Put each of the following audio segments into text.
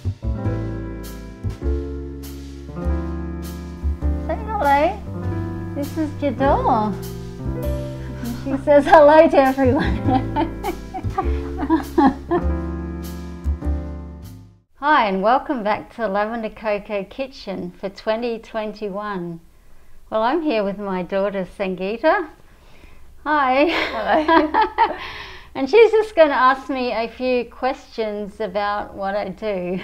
Say hello. This is Jador. She says hello to everyone. Hi, and welcome back to Lavender Coco Kitchen for 2021. Well, I'm here with my daughter Sangeetha. Hi. Hello. And she's just going to ask me a few questions about what I do.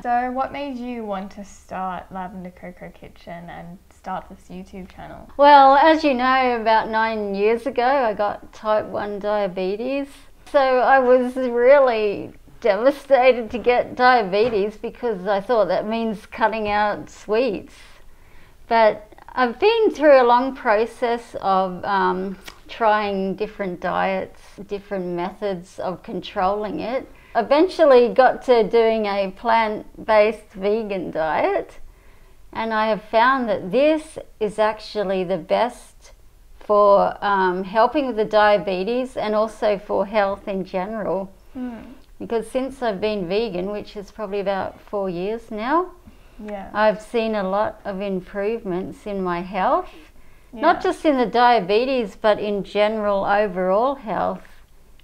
So what made you want to start Lavender Coco Kitchen and start this YouTube channel? Well, as you know, about 9 years ago I got type 1 diabetes. So I was really devastated to get diabetes because I thought that means cutting out sweets. But I've been through a long process of trying different diets, different methods of controlling it. Eventually got to doing a plant-based vegan diet, and I have found that this is actually the best for helping with the diabetes and also for health in general. Because since I've been vegan, which is probably about 4 years now, I've seen a lot of improvements in my health. Not just in the diabetes, but in general overall health.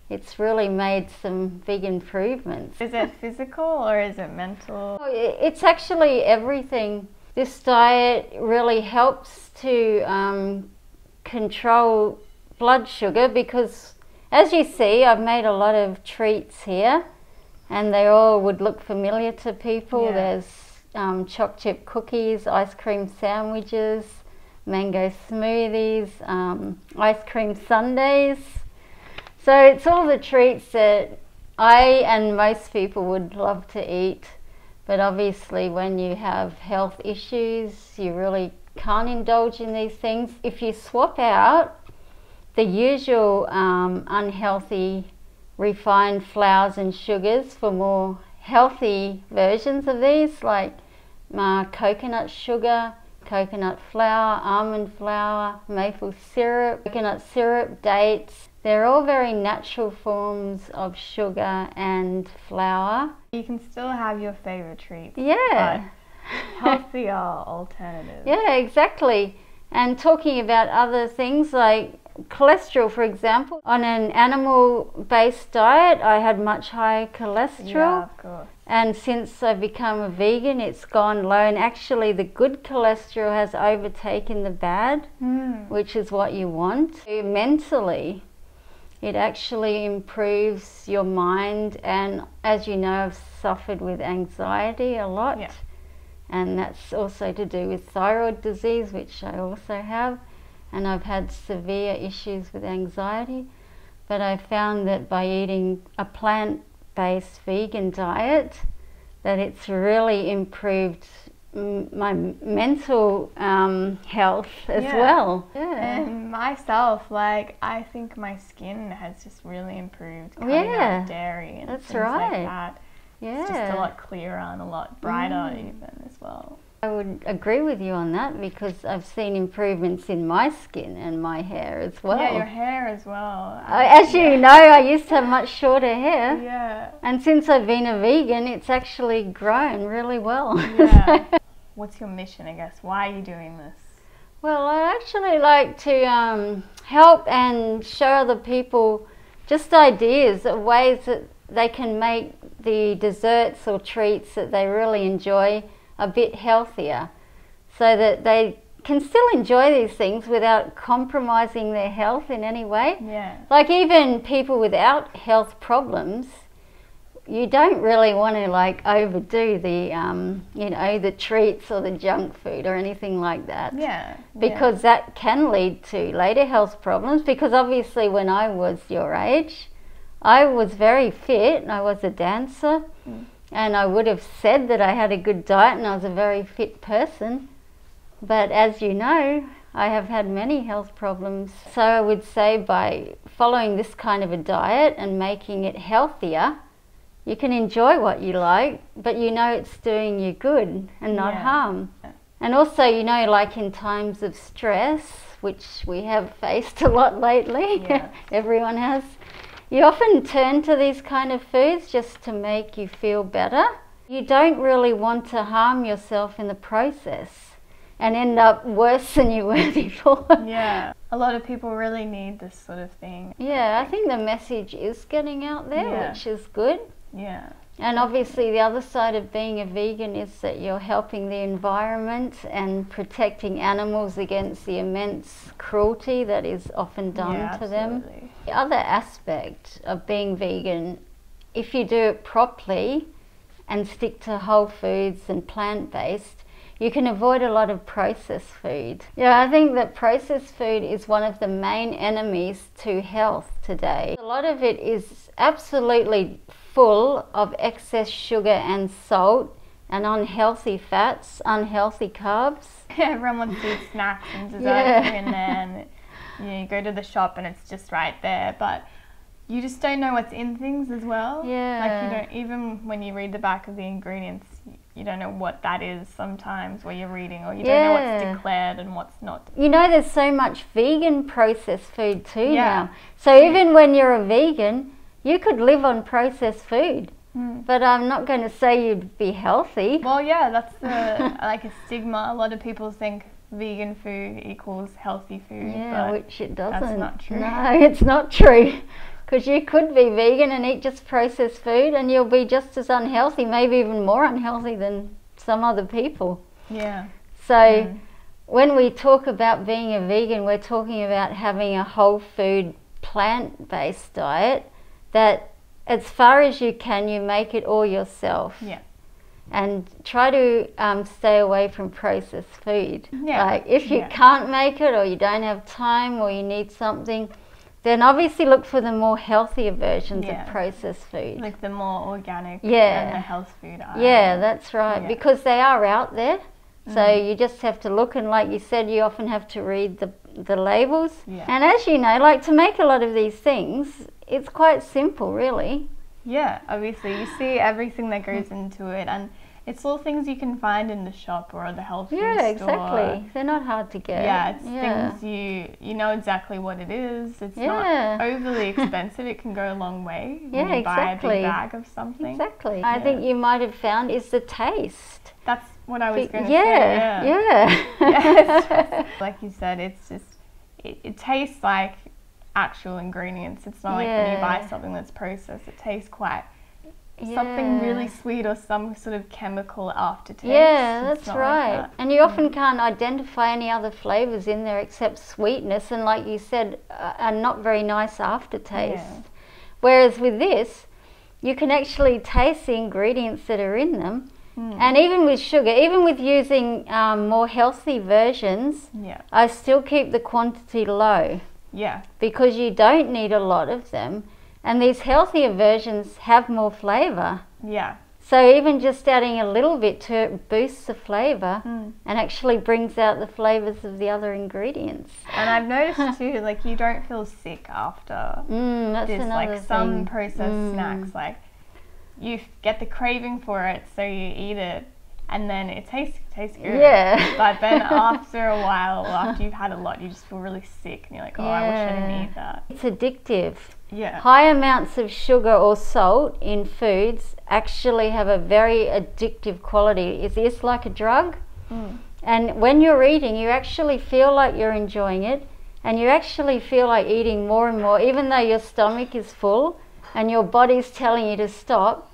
It's really made some big improvements. Is it physical or is it mental? It's actually everything. This diet really helps to control blood sugar because, as you see, I've made a lot of treats here and they all would look familiar to people. There's choc chip cookies, ice cream sandwiches, mango smoothies, ice cream sundaes. So it's all the treats that I and most people would love to eat. But obviously when you have health issues, you really can't indulge in these things. If you swap out the usual unhealthy refined flours and sugars for more healthy versions of these, like coconut sugar, coconut flour, almond flour, maple syrup, coconut syrup, dates. They're all very natural forms of sugar and flour. You can still have your favorite treats. Yeah. But healthier alternatives. Yeah, exactly. And talking about other things like cholesterol, for example, on an animal-based diet, I had much higher cholesterol. Yeah, of course. And since I've become a vegan, it's gone low. And actually, the good cholesterol has overtaken the bad, which is what you want. Mentally, it actually improves your mind. And as you know, I've suffered with anxiety a lot. Yeah. And that's also to do with thyroid disease, which I also have. And I've had severe issues with anxiety. But I found that by eating a plant-based vegan diet, that it's really improved my mental health as well. And myself, like, I think my skin has just really improved cutting out dairy and things like that. It's just a lot clearer and a lot brighter even as well. I would agree with you on that because I've seen improvements in my skin and my hair as well. Yeah, your hair as well. As you know, I used to have much shorter hair. Yeah. And since I've been a vegan, it's actually grown really well. Yeah. What's your mission, I guess? Why are you doing this? Well, I actually like to help and show other people just ideas of ways that they can make the desserts or treats that they really enjoy a bit healthier, so that they can still enjoy these things without compromising their health in any way. Yeah. Like even people without health problems, you don't really want to like overdo the you know, the treats or the junk food or anything like that. Yeah. Because that can lead to later health problems, because obviously when I was your age, I was very fit and I was a dancer. And I would have said that I had a good diet and I was a very fit person. But as you know, I have had many health problems. So I would say by following this kind of a diet and making it healthier, you can enjoy what you like, but you know it's doing you good and not harm. And also, you know, like in times of stress, which we have faced a lot lately, everyone has, you often turn to these kind of foods just to make you feel better. You don't really want to harm yourself in the process and end up worse than you were before. Yeah, a lot of people really need this sort of thing. Yeah, I think the message is getting out there, which is good. Yeah. And obviously the other side of being a vegan is that you're helping the environment and protecting animals against the immense cruelty that is often done to them. The other aspect of being vegan, if you do it properly and stick to whole foods and plant-based, you can avoid a lot of processed food. Yeah, I think that processed food is one of the main enemies to health today. A lot of it is absolutely full of excess sugar and salt and unhealthy fats, unhealthy carbs. Yeah, everyone wants to eat snacks and desserts here and there, and you go to the shop and it's just right there, but you just don't know what's in things as well. Yeah. Like you don't, even when you read the back of the ingredients, you don't know what that is sometimes where you're reading, or you don't know what's declared and what's not. You know, there's so much vegan processed food too now. So even when you're a vegan, you could live on processed food, but I'm not going to say you'd be healthy. Well, yeah, that's the, like a stigma. A lot of people think vegan food equals healthy food. Yeah, but which it doesn't. That's not true. No, it's not true. Because you could be vegan and eat just processed food and you'll be just as unhealthy, maybe even more unhealthy than some other people. Yeah. So when we talk about being a vegan, we're talking about having a whole food, plant-based diet that as far as you can, you make it all yourself. Yeah. And try to stay away from processed food. Yeah. Like if you can't make it, or you don't have time, or you need something, then obviously look for the more healthier versions of processed food. Like the more organic and the health food. Yeah, that's right. Because they are out there. So you just have to look, and like you said, you often have to read the labels. Yeah. And as you know, like to make a lot of these things, it's quite simple, really. Yeah, obviously you see everything that goes into it, and it's all things you can find in the shop or the health food store. Yeah, exactly. They're not hard to get. Yeah, it's things you know exactly what it is. It's not overly expensive. It can go a long way when you buy a big bag of something. Exactly. I think you might have found is the taste. That's what I was going to say. Yeah. Like you said, it's just, it tastes like actual ingredients. It's not like when you buy something that's processed, it tastes quite something really sweet or some sort of chemical aftertaste. Yeah, that's right. Like that. And you often can't identify any other flavours in there except sweetness, and like you said, a not very nice aftertaste. Yeah. Whereas with this, you can actually taste the ingredients that are in them. And even with sugar, even with using more healthy versions, I still keep the quantity low. Yeah. Because you don't need a lot of them. And these healthier versions have more flavour. Yeah. So even just adding a little bit to it boosts the flavour and actually brings out the flavours of the other ingredients. And I've noticed too, like you don't feel sick after that's this, another like some processed snacks, like you get the craving for it, so you eat it, and then it tastes good. Yeah. But then after a while, after you've had a lot, you just feel really sick, and you're like, oh, I wish I didn't eat that. It's addictive. Yeah. High amounts of sugar or salt in foods actually have a very addictive quality. It's like a drug. And when you're eating, you actually feel like you're enjoying it, and you actually feel like eating more and more, even though your stomach is full and your body's telling you to stop.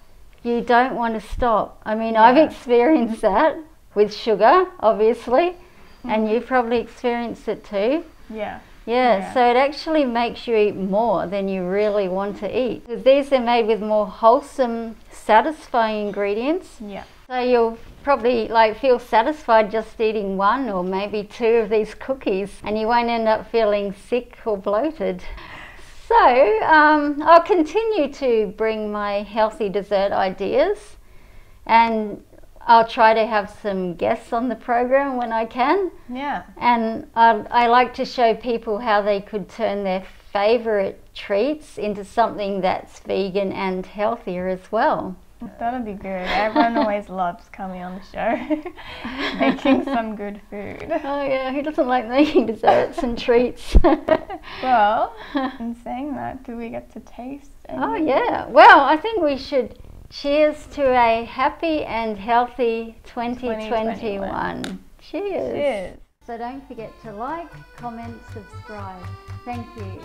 You don't want to stop. I mean, I've experienced that with sugar, obviously, and you've probably experienced it too. Yeah, so it actually makes you eat more than you really want to eat. These are made with more wholesome, satisfying ingredients. Yeah. So you'll probably like feel satisfied just eating one or maybe two of these cookies, and you won't end up feeling sick or bloated. So I'll continue to bring my healthy dessert ideas, and I'll try to have some guests on the program when I can. Yeah. And I like to show people how they could turn their favourite treats into something that's vegan and healthier as well. That'll be good. Everyone always loves coming on the show, making some good food. Oh yeah, who doesn't like making desserts and treats? Well, in saying that, do we get to taste anything? Oh yeah. Well, I think we should Cheers to a happy and healthy 2021. Cheers. Cheers. So don't forget to like, comment, subscribe. Thank you.